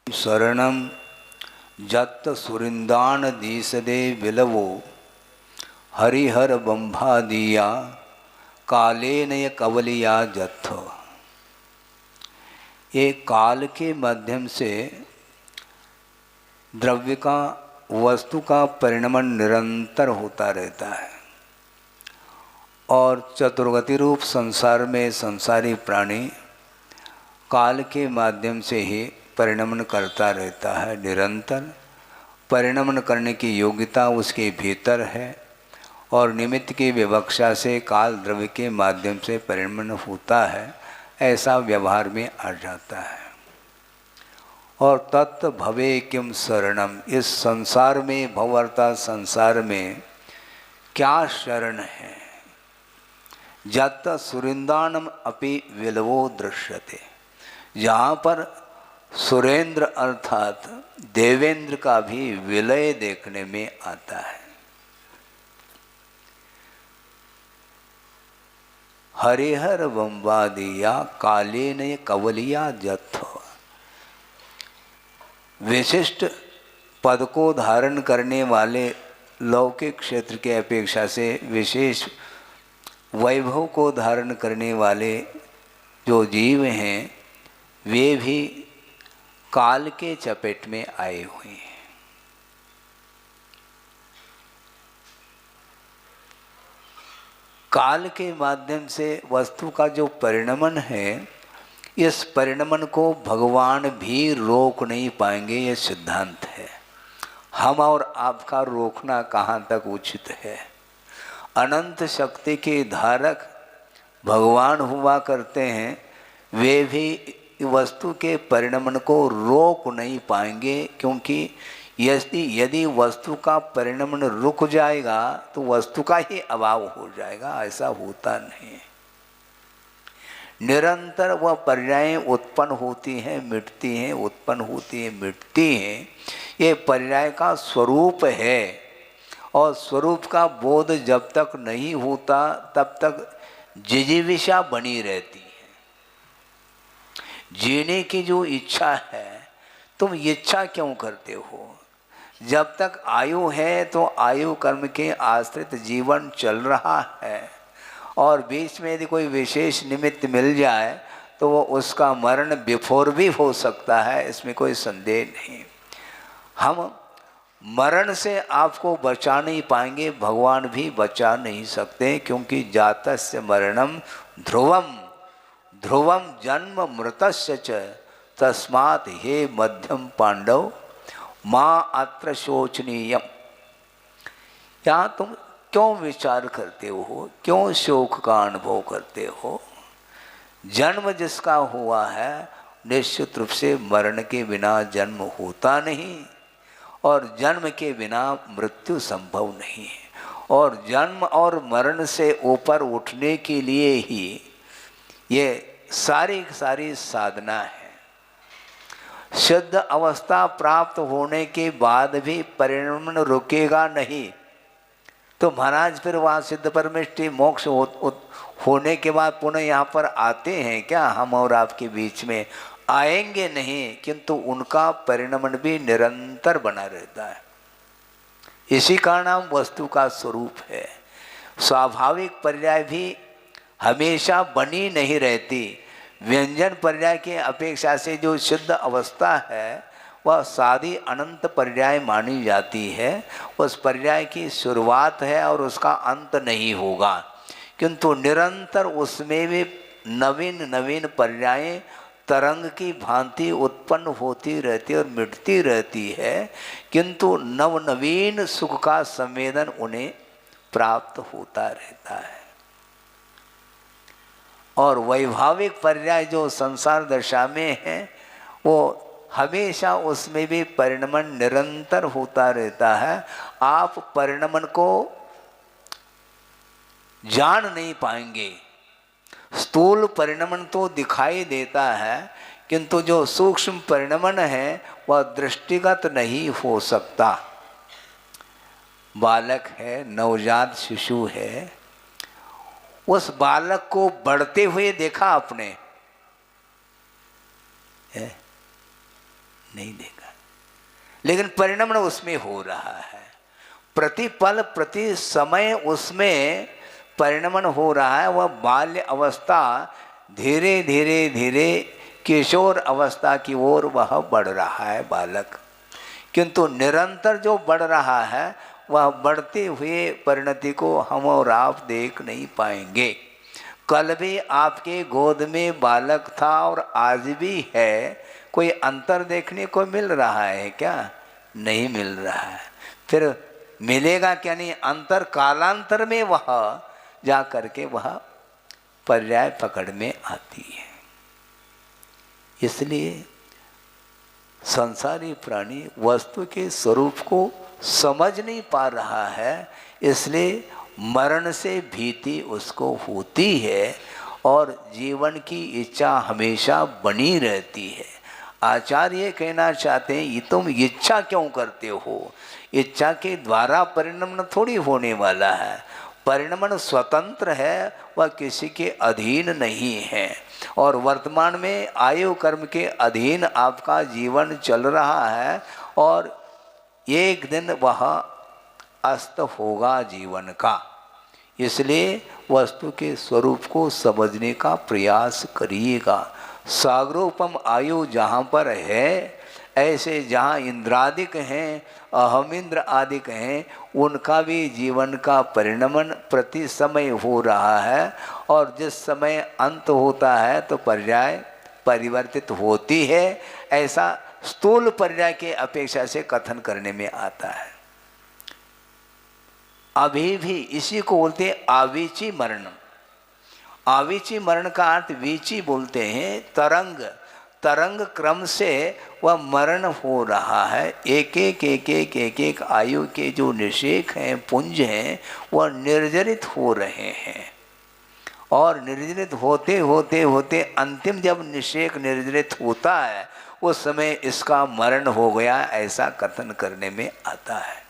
शरणम जत्त सुरिंदान दीसदे विलवो हरिहर बंभा दिया काले नय कवलिया जत्थ। ये काल के माध्यम से द्रव्य का, वस्तु का परिणमन निरंतर होता रहता है और चतुर्गति रूप संसार में संसारी प्राणी काल के माध्यम से ही परिणमन करता रहता है। निरंतर परिणमन करने की योग्यता उसके भीतर है और निमित्त की विवक्षा से काल द्रव्य के माध्यम से परिणमन होता है, ऐसा व्यवहार में आ जाता है। और तत् भवे किम शरणम, इस संसार में, भववर्ता संसार में क्या शरण है। जत सुरिंदानम अपि विलवो दृश्यते, जहाँ पर सुरेंद्र अर्थात देवेंद्र का भी विलय देखने में आता है। हरिहर वंवादिया काले ने कवलिया जत्थ, विशिष्ट पद को धारण करने वाले लौकिक क्षेत्र के अपेक्षा से विशेष वैभव को धारण करने वाले जो जीव हैं वे भी काल के चपेट में आए हुए हैं। काल के माध्यम से वस्तु का जो परिणमन है, इस परिणमन को भगवान भी रोक नहीं पाएंगे, ये सिद्धांत है। हम और आपका रोकना कहाँ तक उचित है। अनंत शक्ति के धारक भगवान हुआ करते हैं, वे भी वस्तु के परिणमन को रोक नहीं पाएंगे, क्योंकि यदि वस्तु का परिणमन रुक जाएगा तो वस्तु का ही अभाव हो जाएगा। ऐसा होता नहीं। निरंतर वह पर्यायें उत्पन्न होती हैं, मिटती हैं, उत्पन्न होती हैं, मिटती हैं। ये पर्याय का स्वरूप है और स्वरूप का बोध जब तक नहीं होता तब तक जिजीविषा बनी रहती है। जीने की जो इच्छा है, तुम इच्छा क्यों करते हो। जब तक आयु है तो आयु कर्म के आश्रित जीवन चल रहा है और बीच में यदि कोई विशेष निमित्त मिल जाए तो वो उसका मरण बिफोर भी हो सकता है, इसमें कोई संदेह नहीं। हम मरण से आपको बचा नहीं पाएंगे, भगवान भी बचा नहीं सकते, क्योंकि जातस्य मरणम ध्रुवम ध्रुवम जन्म मृतस्य च तस्मात् हे मध्यम पांडव माँ अत्र शोचनीयम। यहाँ तुम क्यों विचार करते हो, क्यों शोक का अनुभव करते हो। जन्म जिसका हुआ है निश्चित रूप से मरण के बिना जन्म होता नहीं और जन्म के बिना मृत्यु संभव नहीं है। और जन्म और मरण से ऊपर उठने के लिए ही ये सारी साधना है। शुद्ध अवस्था प्राप्त होने के बाद भी परिणमन रुकेगा नहीं तो महाराज फिर वहाँ सिद्ध परमेष्टि मोक्ष होने के बाद पुनः यहाँ पर आते हैं क्या। हम और आपके बीच में आएंगे नहीं, किंतु उनका परिणमन भी निरंतर बना रहता है। इसी का नाम वस्तु का स्वरूप है। स्वाभाविक पर्याय भी हमेशा बनी नहीं रहती। व्यंजन पर्याय के अपेक्षा से जो शुद्ध अवस्था है वह सादी अनंत पर्याय मानी जाती है। उस पर्याय की शुरुआत है और उसका अंत नहीं होगा, किंतु निरंतर उसमें भी नवीन नवीन पर्यायें तरंग की भांति उत्पन्न होती रहती और मिटती रहती है, किंतु नवनवीन सुख का संवेदन उन्हें प्राप्त होता रहता है। और वैभाविक पर्याय जो संसार दशा में है वो हमेशा उसमें भी परिणमन निरंतर होता रहता है। आप परिणमन को जान नहीं पाएंगे। स्थूल परिणमन तो दिखाई देता है, किंतु जो सूक्ष्म परिणमन है वह दृष्टिगत नहीं हो सकता। बालक है, नवजात शिशु है, उस बालक को बढ़ते हुए देखा आपने? नहीं देगा। लेकिन परिणमन उसमें हो रहा है, प्रति पल प्रति समय उसमें परिणमन हो रहा है। वह बाल्य अवस्था धीरे धीरे धीरे किशोर अवस्था की ओर वह बढ़ रहा है बालक, किंतु निरंतर जो बढ़ रहा है वह बढ़ते हुए परिणति को हम और आप देख नहीं पाएंगे। कल भी आपके गोद में बालक था और आज भी है, कोई अंतर देखने को मिल रहा है क्या? नहीं मिल रहा है। फिर मिलेगा क्या? नहीं, अंतर कालांतर में वह जा करके वह पर्याय पकड़ में आती है। इसलिए संसारी प्राणी वस्तु के स्वरूप को समझ नहीं पा रहा है, इसलिए मरण से भीति उसको होती है और जीवन की इच्छा हमेशा बनी रहती है। आचार्य कहना चाहते हैं, ये तुम इच्छा क्यों करते हो? इच्छा के द्वारा परिणमन थोड़ी होने वाला है। परिणमन स्वतंत्र है, वह किसी के अधीन नहीं है। और वर्तमान में आयु कर्म के अधीन आपका जीवन चल रहा है और एक दिन वह अस्त होगा जीवन का। इसलिए वस्तु के स्वरूप को समझने का प्रयास करिएगा। सागरोपम आयु जहाँ पर है, ऐसे जहाँ इंद्रादिक हैं, अहमिंद्र आदिक हैं, उनका भी जीवन का परिणमन प्रति समय हो रहा है। और जिस समय अंत होता है तो पर्याय परिवर्तित होती है, ऐसा स्थूल पर्याय के अपेक्षा से कथन करने में आता है। अभी भी इसी को बोलते हैं आवीची मरण। आवीची मरण का अर्थ वीची बोलते हैं तरंग, तरंग क्रम से वह मरण हो रहा है। एक एक आयु के जो निषेक हैं, पुंज हैं, वह निर्जरित हो रहे हैं। और निर्जरित होते होते होते अंतिम जब निषेक निर्जरित होता है उस समय इसका मरण हो गया, ऐसा कथन करने में आता है।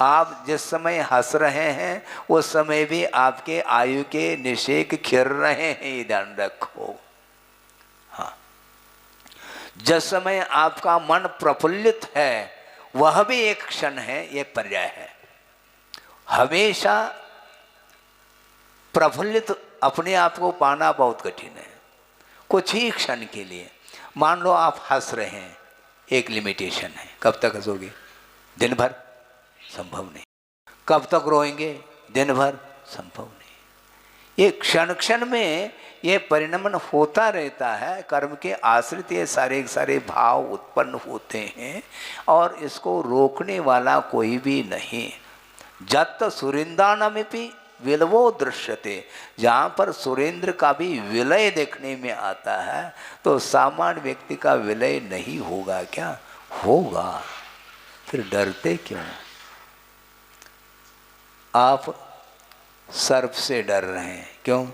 आप जिस समय हंस रहे हैं उस समय भी आपके आयु के निषेक खिर रहे हैं, ये ध्यान रखो। हाँ, जिस समय आपका मन प्रफुल्लित है वह भी एक क्षण है, ये पर्याय है। हमेशा प्रफुल्लित अपने आप को पाना बहुत कठिन है। कुछ ही क्षण के लिए, मान लो आप हंस रहे हैं, एक लिमिटेशन है, कब तक हंसोगे? दिन भर? संभव नहीं। कब तक रोएंगे? दिन भर? संभव नहीं। ये क्षण क्षण में ये परिणमन होता रहता है। कर्म के आश्रित ये सारे भाव उत्पन्न होते हैं और इसको रोकने वाला कोई भी नहीं। जत सुरेंद्रानमिपि विलवो दृश्यते, जहाँ पर सुरेंद्र का भी विलय देखने में आता है तो सामान्य व्यक्ति का विलय नहीं होगा क्या? होगा। फिर डरते क्यों? आप सर्प से डर रहे हैं, क्यों?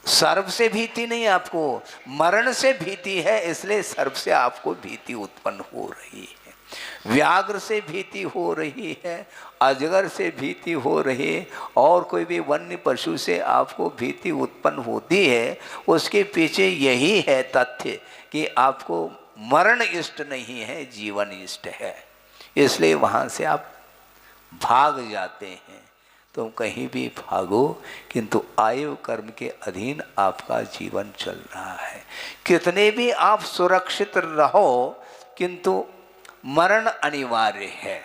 सर्प से भीति नहीं, आपको मरण से भीति है, इसलिए सर्प से आपको भीति उत्पन्न हो रही है। व्याघ्र से भीति हो रही है, अजगर से भीति हो रही है, और कोई भी वन्य पशु से आपको भीति उत्पन्न होती है। उसके पीछे यही है तथ्य कि आपको मरण इष्ट नहीं है, जीवन इष्ट है। इसलिए वहाँ से आप भाग जाते हैं। तुम कहीं भी भागो, किंतु आयु कर्म के अधीन आपका जीवन चल रहा है। कितने भी आप सुरक्षित रहो, किंतु मरण अनिवार्य है।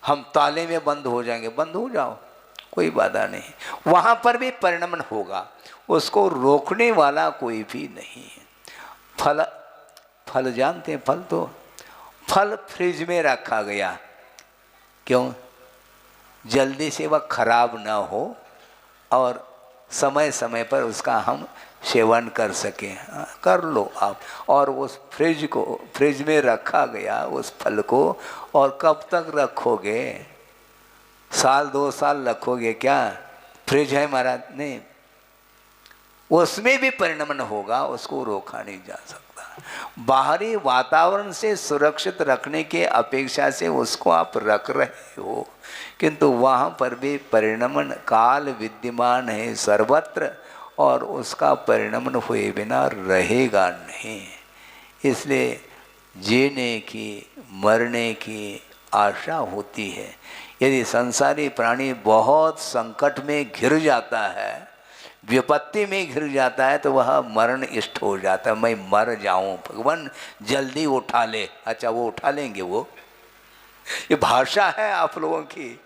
हम ताले में बंद हो जाएंगे, बंद हो जाओ, कोई बाधा नहीं। वहाँ पर भी परिणमन होगा, उसको रोकने वाला कोई भी नहीं है। फल जानते हैं? फल फ्रिज में रखा गया, क्यों? जल्दी से वह खराब ना हो और समय समय पर उसका हम सेवन कर सकें। कर लो आप। और उस फ्रिज में रखा गया उस फल को, और कब तक रखोगे? साल 2 साल रखोगे क्या? फ्रिज है महाराज? नहीं, उसमें भी परिणमन होगा, उसको रोका नहीं जा सकता। बाहरी वातावरण से सुरक्षित रखने के अपेक्षा से उसको आप रख रहे हो, किंतु वहाँ पर भी परिणमन काल विद्यमान है सर्वत्र, और उसका परिणमन हुए बिना रहेगा नहीं। इसलिए जीने की मरने की आशा होती है। यदि संसारी प्राणी बहुत संकट में घिर जाता है, विपत्ति में घिर जाता है, तो वह मरण इष्ट हो जाता है। मैं मर जाऊं, भगवान जल्दी उठा ले। अच्छा, वो उठा लेंगे? वो ये भाषा है आप लोगों की।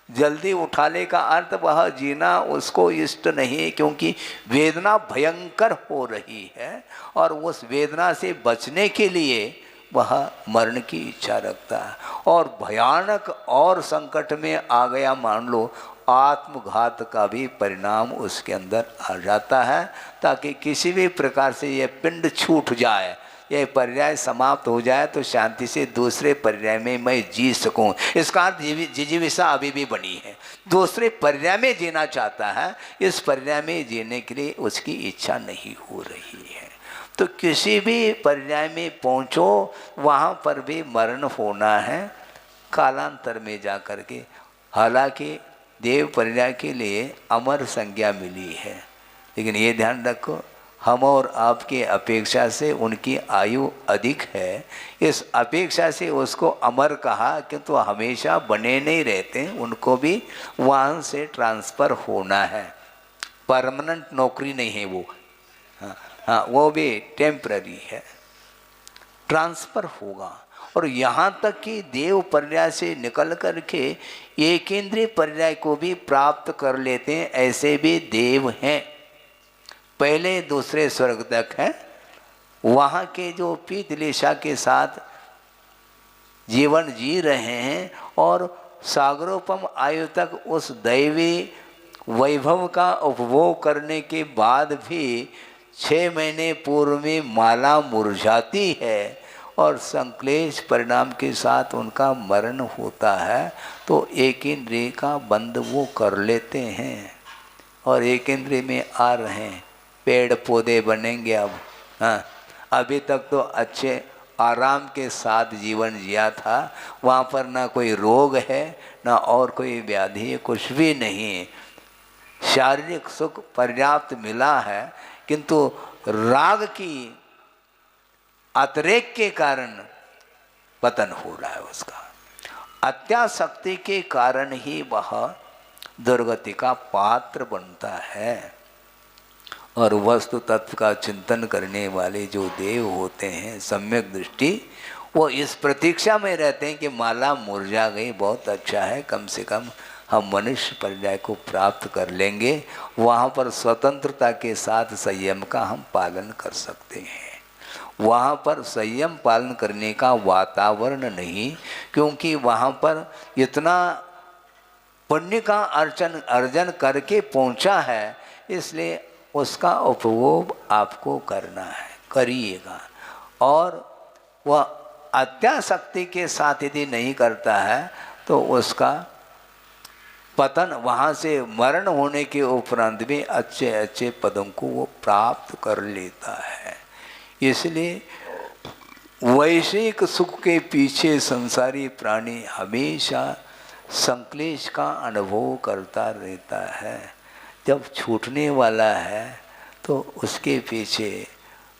जल्दी उठाने का अर्थ वह जीना उसको इष्ट नहीं है, क्योंकि वेदना भयंकर हो रही है और उस वेदना से बचने के लिए वह मरण की इच्छा रखता है। और भयानक और संकट में आ गया, मान लो आत्मघात का भी परिणाम उसके अंदर आ जाता है, ताकि किसी भी प्रकार से ये पिंड छूट जाए, यह पर्याय समाप्त हो जाए, तो शांति से दूसरे पर्याय में मैं जी सकूं। इसका अर्थ जिजीविषा अभी भी बनी है, दूसरे पर्याय में जीना चाहता है, इस पर्याय में जीने के लिए उसकी इच्छा नहीं हो रही है। तो किसी भी पर्याय में पहुंचो, वहाँ पर भी मरण होना है कालांतर में जा कर के। हालांकि देव पर्याय के लिए अमर संज्ञा मिली है, लेकिन ये ध्यान रखो, हम और आपकी अपेक्षा से उनकी आयु अधिक है, इस अपेक्षा से उसको अमर कहा, किंतु तो हमेशा बने नहीं रहते, उनको भी वहाँ से ट्रांसफ़र होना है। परमानेंट नौकरी नहीं है वो, हाँ, वो भी टेम्पररी है, ट्रांसफ़र होगा। और यहाँ तक कि देव पर्याय से निकल कर के एक इंद्रिय पर्याय को भी प्राप्त कर लेते हैं, ऐसे भी देव हैं। पहले दूसरे स्वर्ग तक हैं, वहाँ के जो पीतलिशा के साथ जीवन जी रहे हैं और सागरोपम आयु तक उस दैवी वैभव का उपभोग करने के बाद भी 6 महीने पूर्व में माला मुरझाती है और संक्लेश परिणाम के साथ उनका मरण होता है, तो एक इंद्रिय का बंद वो कर लेते हैं और एक इंद्रिय में आ रहे हैं। पेड़ पौधे बनेंगे अब। हाँ, अभी तक तो अच्छे आराम के साथ जीवन जिया था, वहाँ पर ना कोई रोग है, ना और कोई व्याधि है, कुछ भी नहीं है, शारीरिक सुख पर्याप्त मिला है, किंतु राग की अतिरेक के कारण पतन हो रहा है उसका। अत्यासक्ति के कारण ही वह दुर्गति का पात्र बनता है। और वस्तु तत्व का चिंतन करने वाले जो देव होते हैं सम्यक दृष्टि, वो इस प्रतीक्षा में रहते हैं कि माला मुरझा गई, बहुत अच्छा है, कम से कम हम मनुष्य पर्याय को प्राप्त कर लेंगे, वहाँ पर स्वतंत्रता के साथ संयम का हम पालन कर सकते हैं। वहाँ पर संयम पालन करने का वातावरण नहीं, क्योंकि वहाँ पर इतना पुण्य का अर्जन करके पहुँचा है, इसलिए उसका उपभोग आपको करना है, करिएगा। और वह अत्यासक्ति के साथ यदि नहीं करता है तो उसका पतन, वहाँ से मरण होने के उपरांत भी अच्छे अच्छे पदों को वो प्राप्त कर लेता है। इसलिए वैश्विक सुख के पीछे संसारी प्राणी हमेशा संक्लेश का अनुभव करता रहता है। जब छूटने वाला है तो उसके पीछे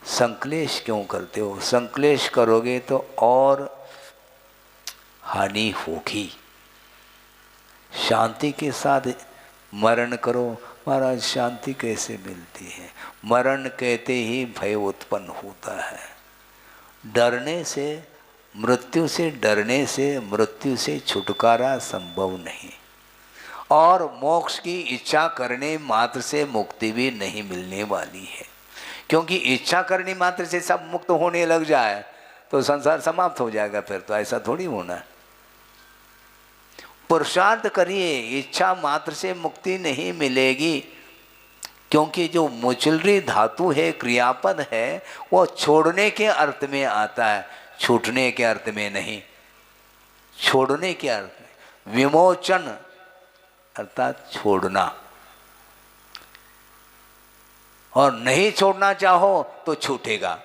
संक्लेश क्यों करते हो? संक्लेश करोगे तो और हानि होगी। शांति के साथ मरण करो। महाराज, शांति कैसे मिलती है? मरण कहते ही भय उत्पन्न होता है। डरने से, मृत्यु से छुटकारा संभव नहीं, और मोक्ष की इच्छा करने मात्र से मुक्ति भी नहीं मिलने वाली है। क्योंकि इच्छा करने मात्र से सब मुक्त होने लग जाए तो संसार समाप्त हो जाएगा, फिर तो ऐसा थोड़ी होना है। पुरुषार्थ करिए, इच्छा मात्र से मुक्ति नहीं मिलेगी, क्योंकि जो मुचलरी धातु है, क्रियापद है, वो छोड़ने के अर्थ में आता है, छूटने के अर्थ में नहीं। छोड़ने के अर्थ में विमोचन अर्थात छोड़ना, और नहीं छोड़ना चाहो तो छूटेगा।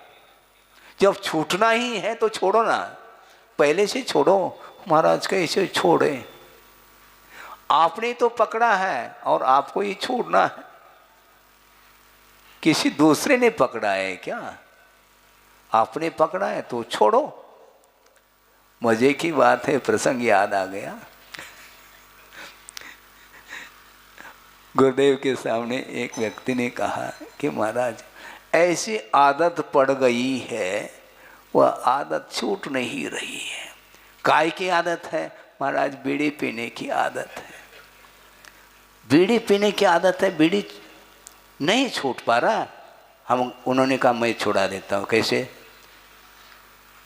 जब छूटना ही है तो छोड़ो ना, पहले से छोड़ो। महाराज कैसे छोड़े? आपने तो पकड़ा है और आपको ये छोड़ना है। किसी दूसरे ने पकड़ा है क्या? आपने पकड़ा है तो छोड़ो। मजे की बात है, प्रसंग याद आ गया। गुरुदेव के सामने एक व्यक्ति ने कहा कि महाराज ऐसी आदत पड़ गई है, वह आदत छूट नहीं रही है। काय की आदत है? महाराज बीड़ी पीने की आदत है। बीड़ी पीने की आदत है, बीड़ी नहीं छूट पा रहा। उन्होंने कहा मैं छुड़ा देता हूँ। कैसे?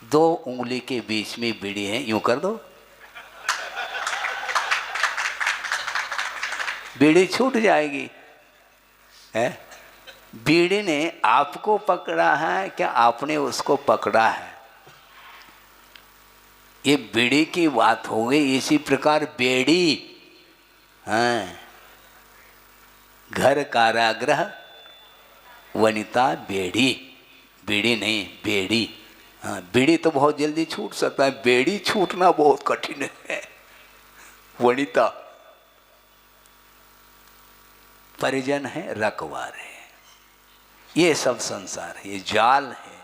2 उंगली के बीच में बीड़ी है, यूं कर दो, बीड़ी छूट जाएगी। है? बीड़ी ने आपको पकड़ा है क्या आपने उसको पकड़ा है? ये बीड़ी की बात हो गई। इसी प्रकार बेड़ी, हाँ, घर कारागृह वनिता बेड़ी, बीड़ी नहीं बेड़ी। हाँ, बीड़ी तो बहुत जल्दी छूट सकता है, बेड़ी छूटना बहुत कठिन है। वनिता परिजन है, रखवार है, ये सब संसार है, ये जाल है,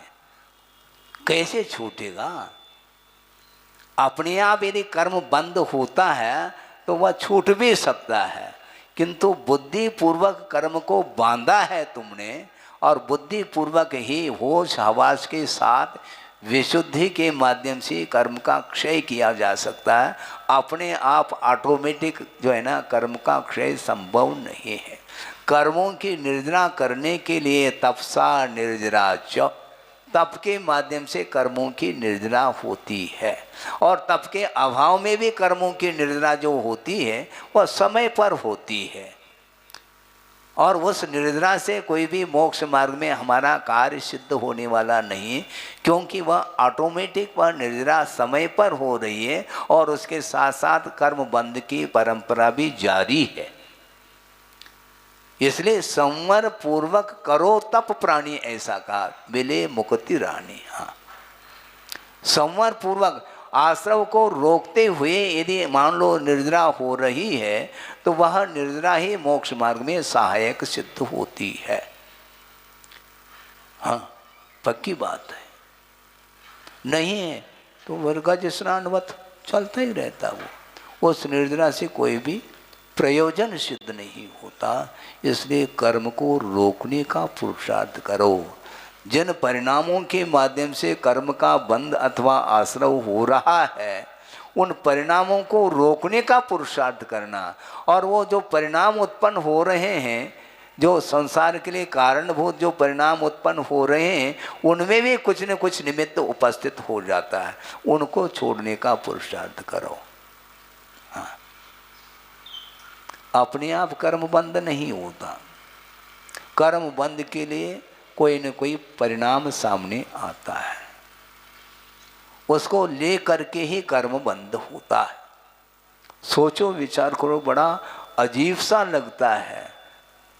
कैसे छूटेगा? अपने आप यदि कर्म बंद होता है तो वह छूट भी सकता है, किंतु बुद्धि पूर्वक कर्म को बांधा है तुमने, और बुद्धि पूर्वक ही होश हवास के साथ विशुद्धि के माध्यम से कर्म का क्षय किया जा सकता है। अपने आप ऑटोमेटिक जो है ना, कर्म का क्षय संभव नहीं है। कर्मों की निर्जरा करने के लिए तपसा निर्जरा च, तप के माध्यम से कर्मों की निर्जरा होती है, और तप के अभाव में भी कर्मों की निर्जरा जो होती है वह समय पर होती है, और उस निर्जरा से कोई भी मोक्ष मार्ग में हमारा कार्य सिद्ध होने वाला नहीं, क्योंकि वह ऑटोमेटिक वह निर्जरा समय पर हो रही है, और उसके साथ साथ कर्म बंध की परंपरा भी जारी है। इसलिए संवर पूर्वक करो तप प्राणी, ऐसा कहा, मिले मुक्ति रानी। हाँ, संवर पूर्वक आश्रव को रोकते हुए यदि मान लो निर्जरा हो रही है तो वह निर्जरा ही मोक्ष मार्ग में सहायक सिद्ध होती है। हाँ, पक्की बात है। नहीं है तो वर्गज स्नानवत चलता ही रहता, वो उस निर्जरा से कोई भी प्रयोजन सिद्ध नहीं होता। इसलिए कर्म को रोकने का पुरुषार्थ करो। जिन परिणामों के माध्यम से कर्म का बंध अथवा आश्रव हो रहा है, उन परिणामों को रोकने का पुरुषार्थ करना, और वो जो परिणाम उत्पन्न हो रहे हैं, जो संसार के लिए कारणभूत जो परिणाम उत्पन्न हो रहे हैं, उनमें भी कुछ न कुछ निमित्त उपस्थित हो जाता है, उनको छोड़ने का पुरुषार्थ करो। हाँ, अपने आप कर्म बंद नहीं होता, कर्म बंद के लिए कोई न कोई परिणाम सामने आता है, उसको ले करके ही कर्म बंद होता है। सोचो विचार करो, बड़ा अजीब सा लगता है,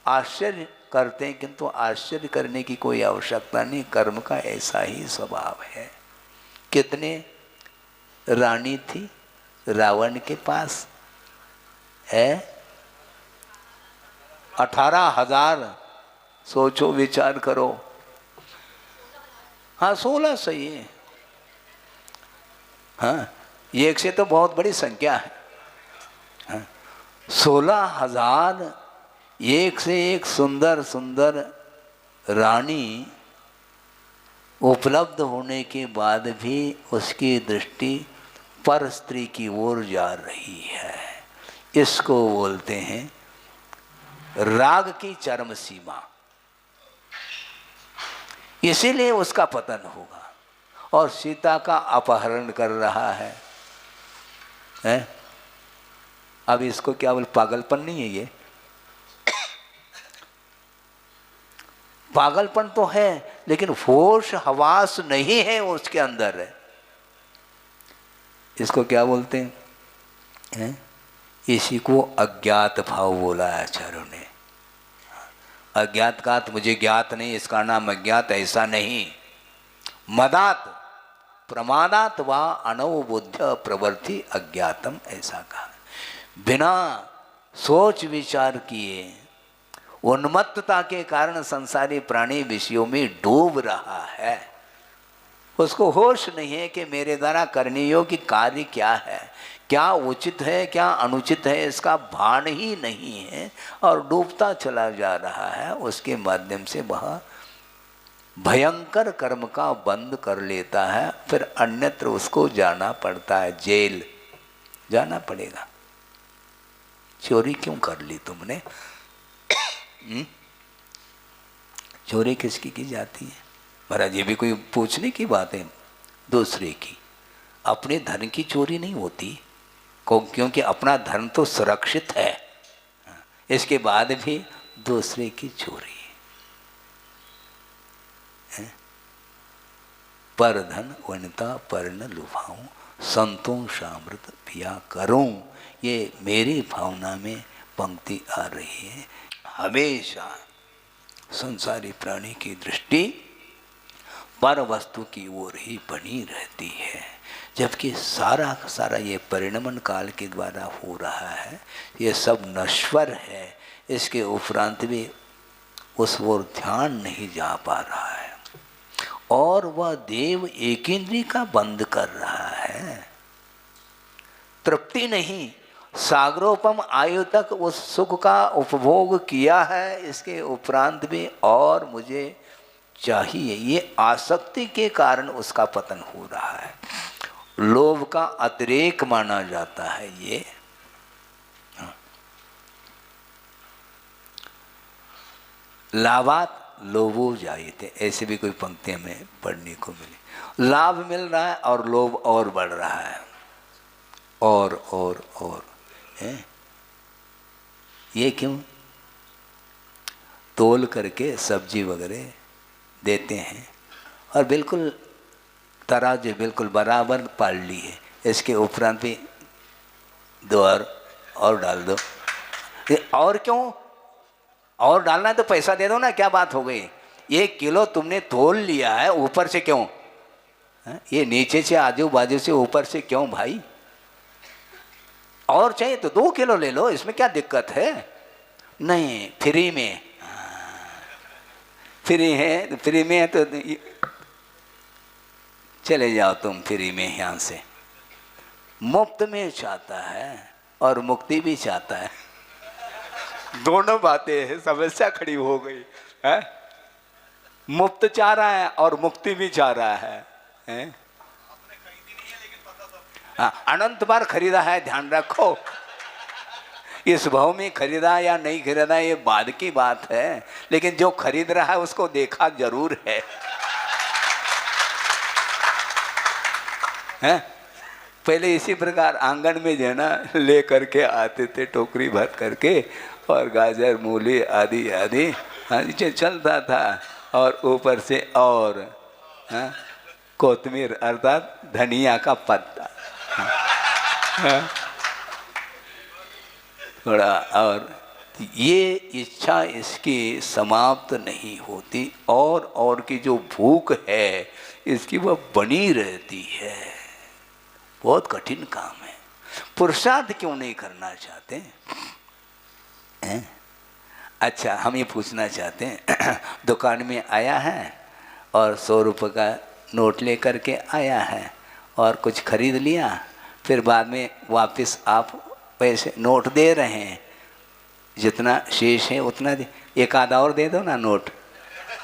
आश्चर्य करते हैं, किंतु आश्चर्य करने की कोई आवश्यकता नहीं, कर्म का ऐसा ही स्वभाव है। कितने रानी थी रावण के पास है? 18,000। सोचो विचार करो। हाँ, 16 सही है। हाँ, एक से तो बहुत बड़ी संख्या है। हाँ, 16,000 एक से एक सुंदर सुंदर रानी उपलब्ध होने के बाद भी उसकी दृष्टि पर स्त्री की ओर जा रही है। इसको बोलते हैं राग की चरम सीमा। इसीलिए उसका पतन होगा, और सीता का अपहरण कर रहा है, हैं? अब इसको क्या बोल, पागलपन नहीं है ये? पागलपन तो है, लेकिन होश हवास नहीं है उसके अंदर है। इसको क्या बोलते हैं? इसी को अज्ञात भाव बोला है आचार्यों ने। अज्ञात का तो मुझे ज्ञात नहीं, इसका नाम अज्ञात, ऐसा नहीं। मदात प्रमादात वा अनवबुद्ध प्रवृत्ति अज्ञातम, ऐसा कहा। बिना सोच विचार किए उन्मत्तता के कारण संसारी प्राणी विषयों में डूब रहा है। उसको होश नहीं है कि मेरे द्वारा करने योग्य कार्य क्या है, क्या उचित है क्या अनुचित है, इसका भान ही नहीं है और डूबता चला जा रहा है। उसके माध्यम से वह भयंकर कर्म का बंद कर लेता है, फिर अन्यत्र उसको जाना पड़ता है, जेल जाना पड़ेगा। चोरी क्यों कर ली तुमने? चोरी किसकी की जाती है महाराज? ये भी कोई पूछने की बात है? दूसरे की, अपने धन की चोरी नहीं होती, क्योंकि अपना धन तो सुरक्षित है, इसके बाद भी दूसरे की चोरी। पर धन वनिता पर न लुभाऊं, संतों सामृत पिया करूं, ये मेरी भावना में पंक्ति आ रही है। हमेशा संसारी प्राणी की दृष्टि पर वस्तु की ओर ही बनी रहती है, जबकि सारा सारा ये परिणमन काल के द्वारा हो रहा है, ये सब नश्वर है। इसके उपरांत भी उस ओर ध्यान नहीं जा पा रहा है और वह देव एकेंद्री का बंद कर रहा है। तृप्ति नहीं, सागरोपम आयु तक उस सुख का उपभोग किया है, इसके उपरांत भी और मुझे चाहिए, ये आसक्ति के कारण उसका पतन हो रहा है। लोभ का अतिरेक माना जाता है ये। लाभात लोभो जायते, ऐसे भी कोई पंक्ति हमें पढ़ने को मिली। लाभ मिल रहा है और लोभ और बढ़ रहा है, और है। ये क्यों? तोल करके सब्जी वगैरह देते हैं और बिल्कुल तराजू बिल्कुल बराबर पाल ली है, इसके उपरांत भी दो और डाल दो। और क्यों? और डालना है तो पैसा दे दो ना, क्या बात हो गई? 1 किलो तुमने तोल लिया है, ऊपर से क्यों? ये नीचे से आजू बाजू से ऊपर से क्यों भाई? और चाहिए तो 2 किलो ले लो, इसमें क्या दिक्कत है? नहीं, फ्री में, फ्री है, फ्री में है तो चले जाओ तुम फ्री में यहाँ से। मुफ्त में चाहता है और मुक्ति भी चाहता है, दोनों बातें हैं, समस्या खड़ी हो गई है। मुफ्त चाह रहा है और मुक्ति भी चाह रहा है? हाँ, अनंत बार खरीदा है, ध्यान रखो। इस भाव में खरीदा या नहीं खरीदा ये बाद की बात है, लेकिन जो खरीद रहा है उसको देखा जरूर है, हैं? पहले इसी प्रकार आंगन में जो है ना ले करके आते थे टोकरी भर करके, और गाजर मूली आदि आदि नीचे चलता था, और ऊपर से और कोतमीर अर्थात धनिया का पत्ता थोड़ा। और ये इच्छा इसकी समाप्त नहीं होती, और की जो भूख है इसकी वह बनी रहती है। बहुत कठिन काम है। पुरुषार्थ क्यों नहीं करना चाहते हैं? अच्छा, हम ये पूछना चाहते हैं, दुकान में आया है और 100 रुपये का नोट ले करके आया है और कुछ खरीद लिया, फिर बाद में वापस आप पैसे नोट दे रहे हैं, जितना शेष है उतना दे, एक आधा और दे दो ना नोट,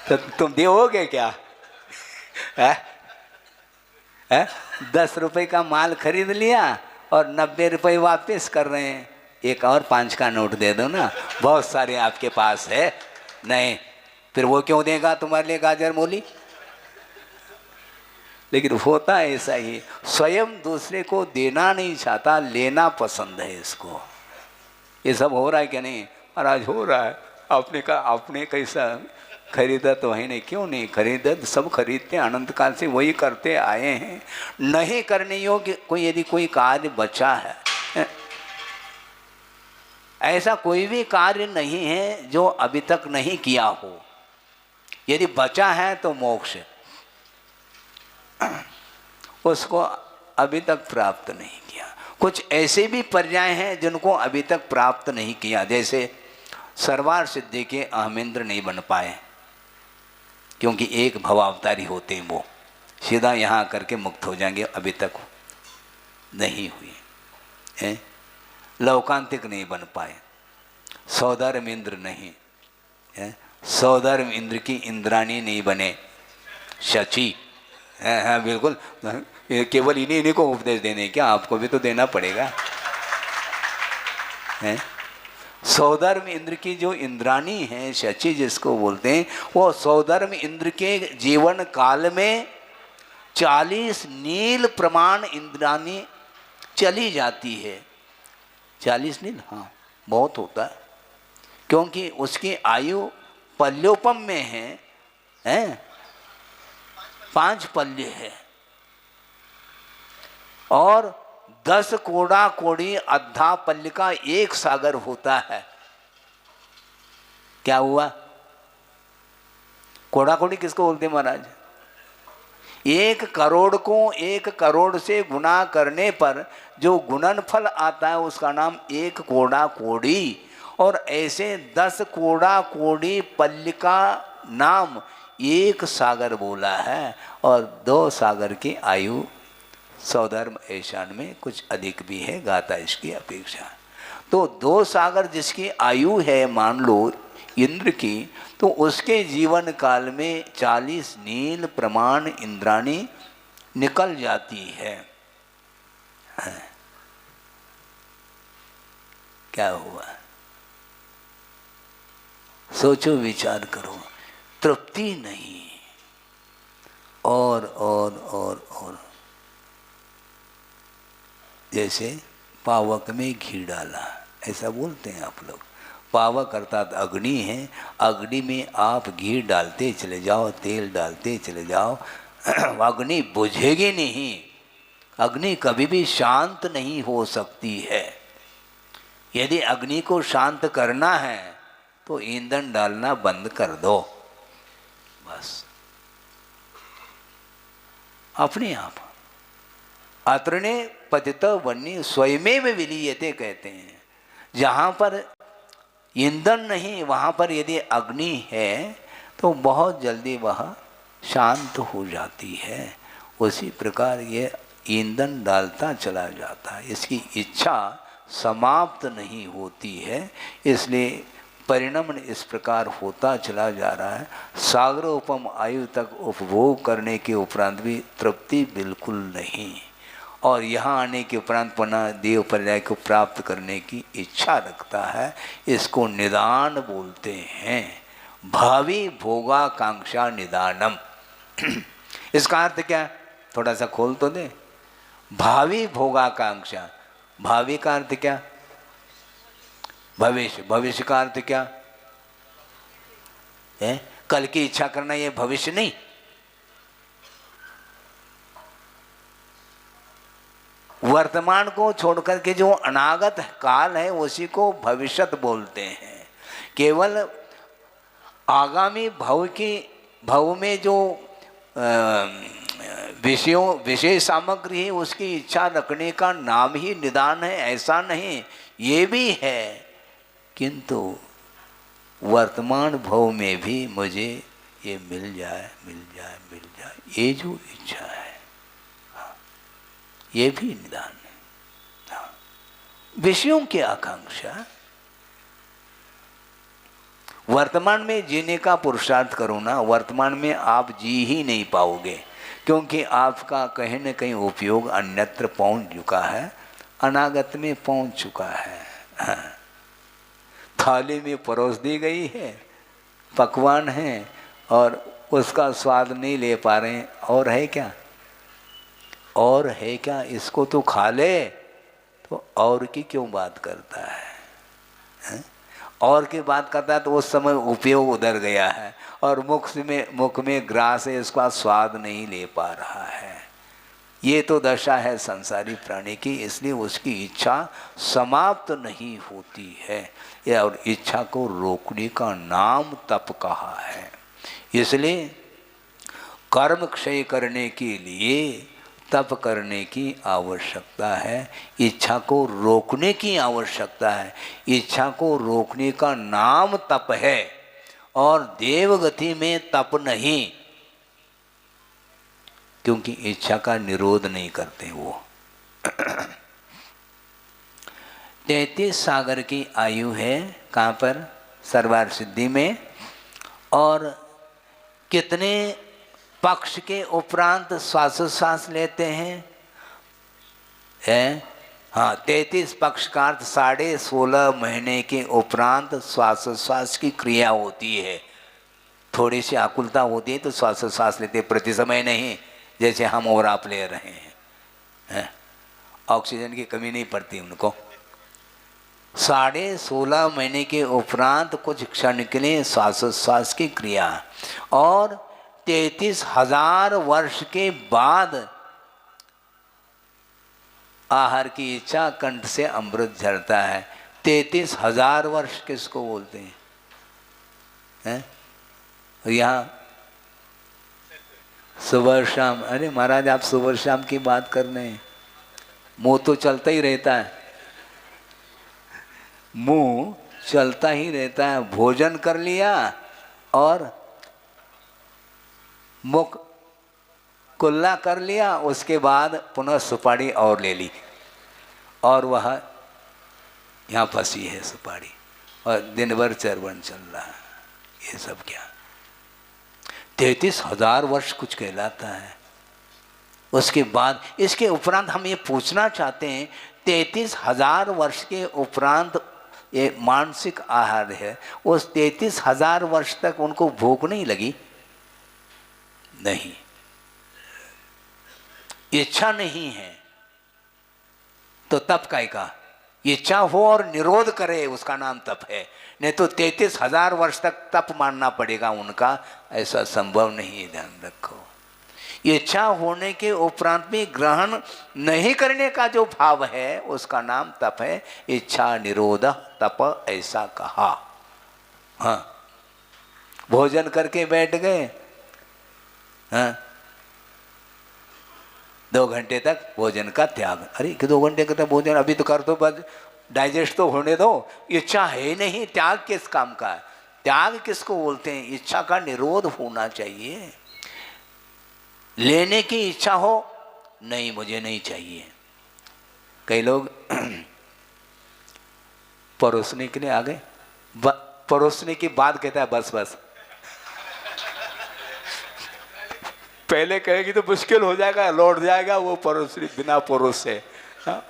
तो तुम दोगे क्या? 10 रुपये का माल खरीद लिया और 90 रुपये वापस कर रहे हैं, एक और 5 का नोट दे दो ना, बहुत सारे आपके पास है। नहीं, फिर वो क्यों देगा तुम्हारे लिए गाजर मूली? लेकिन होता है ऐसा ही, स्वयं दूसरे को देना नहीं चाहता, लेना पसंद है इसको। ये सब हो रहा है क्या? नहीं महाराज, हो रहा है। आपने कहा, आपने कैसा खरीदा तो है नहीं, क्यों नहीं खरीदा? सब खरीदते, अनंत काल से वही करते आए हैं। नहीं करने योग्य कोई यदि कोई कार्य बचा है, ऐसा कोई भी कार्य नहीं है जो अभी तक नहीं किया हो, यदि बचा है तो मोक्ष उसको अभी तक प्राप्त नहीं किया। कुछ ऐसे भी पर्याय हैं जिनको अभी तक प्राप्त नहीं किया, जैसे सर्वार सिद्धि के अहमेंद्र नहीं बन पाए, क्योंकि एक भवावतारी होते हैं वो, सीधा यहाँ करके मुक्त हो जाएंगे, अभी तक नहीं हुई है। लौकांतिक नहीं बन पाए, सौधर्म इंद्र नहीं है, सौधर्म इंद्र की इंद्राणी नहीं बने, शची है। हाँ बिल्कुल, ये केवल इन्हीं को उपदेश देने, क्या आपको भी तो देना पड़ेगा है। सौधर्म इंद्र की जो इंद्राणी है, शची जिसको बोलते हैं, वो सौधर्म इंद्र के जीवन काल में 40 नील प्रमाण इंद्राणी चली जाती है। 40 नील, हाँ बहुत होता है, क्योंकि उसकी आयु पल्योपम में है 5 पल्य है, और 10 कोड़ा कोड़ी अद्धा पल्य का 1 सागर होता है। क्या हुआ? कोड़ा कोड़ी किसको बोलते हैं महाराज? 1 करोड़ को 1 करोड़ से गुना करने पर जो गुणनफल आता है उसका नाम 1 कोड़ा कोड़ी, और ऐसे 10 कोड़ा कोड़ी पल्य का नाम 1 सागर बोला है, और 2 सागर की आयु सौधर्म ऐशान में कुछ अधिक भी है, गाता इसकी अपेक्षा। तो 2 सागर जिसकी आयु है मान लो इंद्र की, तो उसके जीवन काल में 40 नील प्रमाण इंद्राणी निकल जाती है। क्या हुआ? सोचो, विचार करो, तृप्ति नहीं, और जैसे पावक में घी डाला, ऐसा बोलते हैं आप लोग। पावक अर्थात अग्नि है, अग्नि में आप घी डालते चले जाओ, तेल डालते चले जाओ, अग्नि बुझेगी नहीं। अग्नि कभी भी शांत नहीं हो सकती है। यदि अग्नि को शांत करना है तो ईंधन डालना बंद कर दो, बस अपने आप। अत्रणे पतित वन्य स्वयमेव विलीयते कहते हैं। जहाँ पर ईंधन नहीं वहाँ पर यदि अग्नि है तो बहुत जल्दी वह शांत हो जाती है। उसी प्रकार ये ईंधन डालता चला जाता है, इसकी इच्छा समाप्त नहीं होती है, इसलिए परिणमन इस प्रकार होता चला जा रहा है। सागरोपम आयु तक उपभोग करने के उपरांत भी तृप्ति बिल्कुल नहीं, और यहाँ आने के उपरांत पुनः देव पर्याय को प्राप्त करने की इच्छा रखता है। इसको निदान बोलते हैं, भावी भोगाकांक्षा निदानम। इसका अर्थ क्या है? थोड़ा सा खोल तो दे। भावी भोगाकांक्षा, भावी का अर्थ क्या? भविष्य। भविष्य का अर्थ क्या है? कल की इच्छा करना, ये भविष्य नहीं। वर्तमान को छोड़कर के जो अनागत काल है उसी को भविष्यत बोलते हैं। केवल आगामी भव में जो विषय सामग्री है उसकी इच्छा रखने का नाम ही निदान है, ऐसा नहीं। ये भी है, किंतु वर्तमान भव में भी मुझे ये मिल जाए, ये जो इच्छा है, ये भी निदान है। विषयों की आकांक्षा, वर्तमान में जीने का पुरुषार्थ करो ना, वर्तमान में आप जी ही नहीं पाओगे, क्योंकि आपका कहीं न कहीं उपयोग अन्यत्र पहुंच चुका है, अनागत में पहुंच चुका है। हाँ। थाली में परोस दी गई है, पकवान है, और उसका स्वाद नहीं ले पा रहे हैं, और है क्या? और है क्या? इसको तो खा ले, तो और की क्यों बात करता है? और की बात करता है तो उस समय उपयोग उधर गया है, और मुख में ग्रास है, इसका स्वाद नहीं ले पा रहा है। ये तो दशा है संसारी प्राणी की, इसलिए उसकी इच्छा समाप्त नहीं होती है, और इच्छा को रोकने का नाम तप कहा है। इसलिए कर्म क्षय करने के लिए तप करने की आवश्यकता है, इच्छा को रोकने की आवश्यकता है। इच्छा को रोकने का नाम तप है, और देवगति में तप नहीं। क्योंकि इच्छा का निरोध नहीं करते वो। 33 सागर की आयु है, कहाँ पर? सर्वार सिद्धि में। और कितने पक्ष के उपरांत श्वासोच्छ्वास लेते हैं? हाँ, 33 पक्ष का अर्थ 16.5 महीने के उपरांत श्वासोच्छ्वास की क्रिया होती है। थोड़ी सी आकुलता होती है तो श्वासोच्छ्वास लेते, प्रति समय नहीं, जैसे हम और आप ले रहे हैं। ऑक्सीजन की कमी नहीं पड़ती उनको। 16.5 महीने के उपरांत कुछ क्षण के लिए श्वासोच्छ्वास की क्रिया, और 33,000 वर्ष के बाद आहार की इच्छा, कंठ से अमृत झरता है। 33,000 वर्ष किसको बोलते हैं? यहाँ सुबह शाम, अरे महाराज आप सुबह शाम की बात कर रहे हैं, मुंह तो चलता ही रहता है, मुंह चलता ही रहता है। भोजन कर लिया और मुख कुल्ला कर लिया, उसके बाद पुनः सुपारी और ले ली, और वह यहाँ फंसी है सुपारी, और दिन भर चरवण चल रहा है। ये सब क्या? 33,000 वर्ष कुछ कहलाता है। उसके बाद इसके उपरांत हम ये पूछना चाहते हैं, 33,000 वर्ष के उपरांत ये मानसिक आहार है, उस 33,000 वर्ष तक उनको भूख नहीं लगी? नहीं, इच्छा नहीं है तो तप काय का? इच्छा हो और निरोध करे उसका नाम तप है, नहीं तो 33,000 वर्ष तक तप मानना पड़ेगा उनका, ऐसा संभव नहीं है। ध्यान रखो, इच्छा होने के उपरांत भी ग्रहण नहीं करने का जो भाव है उसका नाम तप है। इच्छा निरोध तप ऐसा कहा। हाँ, भोजन करके बैठ गए, हाँ, 2 घंटे तक भोजन का त्याग। अरे कि 2 घंटे का भोजन अभी तो कर दो, बस डाइजेस्ट तो होने दो। इच्छा है नहीं, त्याग किस काम का है? त्याग किसको बोलते हैं? इच्छा का निरोध होना चाहिए। लेने की इच्छा हो, नहीं मुझे नहीं चाहिए। कई लोग परोसने के लिए आ गए, परोसने की बात कहता है बस बस, पहले कहेगी तो मुश्किल हो जाएगा, लौट जाएगा वो परोसनी बिना परोसे।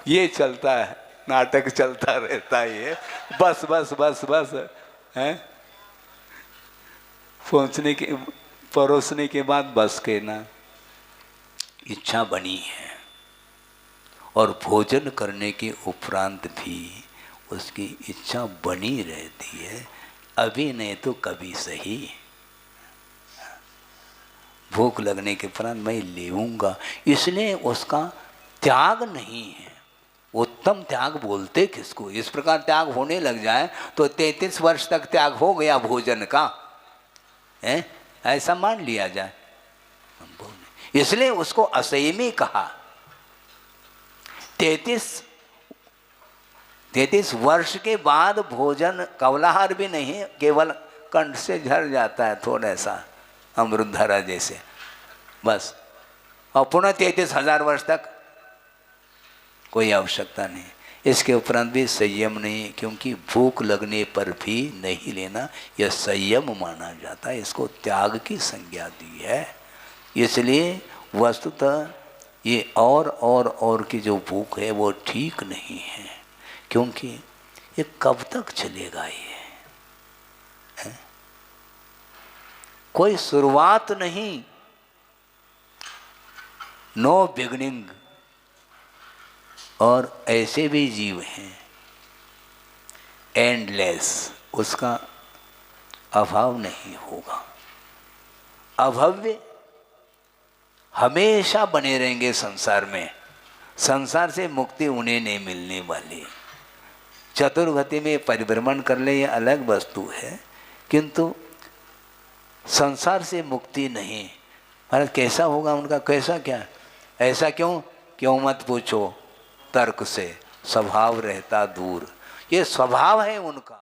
ये चलता है, नाटक चलता रहता है ये, बस बस बस बस है। पहुंचने के परोसने के बाद बस कहना। इच्छा बनी है, और भोजन करने के उपरांत भी उसकी इच्छा बनी रहती है, अभी नहीं तो कभी सही। भूख लगने के उपरांत मैं लेऊंगा, इसलिए उसका त्याग नहीं है। उत्तम त्याग बोलते किसको? इस प्रकार त्याग होने लग जाए तो 33 वर्ष तक त्याग हो गया भोजन का, है ऐसा मान लिया जाए, इसलिए उसको असंयमी कहा। 33 वर्ष के बाद भोजन कवलाहार भी नहीं, केवल कंठ से झर जाता है थोड़ा सा, अमृत धारा जैसे, बस। और पुनः 33,000 वर्ष तक कोई आवश्यकता नहीं। इसके उपरांत भी संयम नहीं, क्योंकि भूख लगने पर भी नहीं लेना, यह संयम माना जाता है। इसको त्याग की संज्ञा दी है। इसलिए वस्तुतः ये और की जो भूख है वो ठीक नहीं है, क्योंकि ये कब तक चलेगा? ये है? कोई शुरुआत नहीं, नो बिगनिंग। और ऐसे भी जीव हैं एंडलेस, उसका अभाव नहीं होगा। अभव्य हमेशा बने रहेंगे संसार में, संसार से मुक्ति उन्हें नहीं मिलने वाली। चतुर्गति में परिभ्रमण कर ले ये अलग वस्तु है, किंतु संसार से मुक्ति नहीं। महाराज कैसा होगा उनका? कैसा क्या? ऐसा क्यों मत पूछो, तर्क से स्वभाव रहता दूर। ये स्वभाव है उनका।